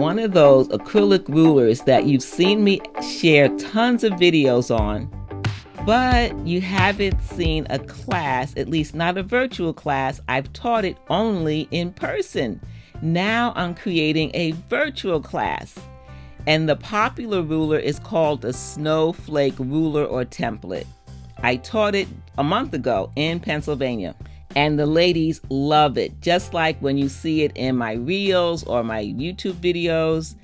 one of those acrylic rulers that you've seen me share tons of videos on, but you haven't seen a class, at least not a virtual class. I've taught it only in person. Now I'm creating a virtual class. And the popular ruler is called the Snowflake ruler or template. I taught it a month ago in Pennsylvania, and the ladies love it. Just like when you see it in my reels or my YouTube videos,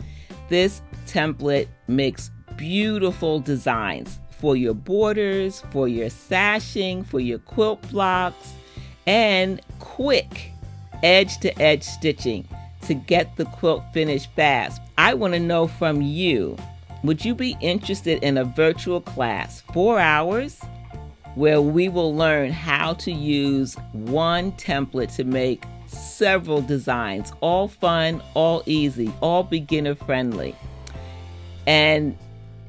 this template makes beautiful designs for your borders, for your sashing, for your quilt blocks, and quick edge-to-edge stitching to get the quilt finished fast. I want to know from you, would you be interested in a virtual class, 4 hours, where we will learn how to use one template to make several designs, all fun, all easy, all beginner friendly? And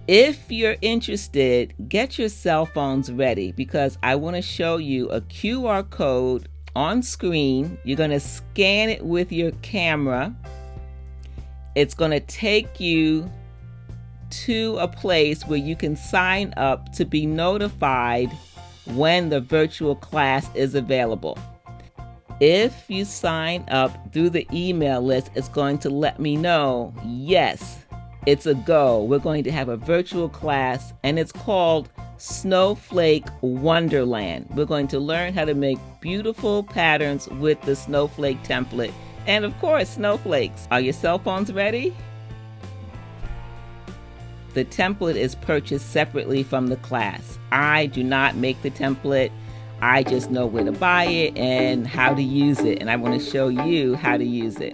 if you're interested, get your cell phones ready, because I want to show you a QR code on screen. You're going to scan it with your camera. It's going to take you to a place where you can sign up to be notified when the virtual class is available. If you sign up through the email list, it's going to let me know, yes, it's a go. We're going to have a virtual class, and it's called Snowflake Wonderland. We're going to learn how to make beautiful patterns with the Snowflake template. And of course, snowflakes. Are your cell phones ready? The template is purchased separately from the class. I do not make the template. I just know where to buy it and how to use it. And I want to show you how to use it.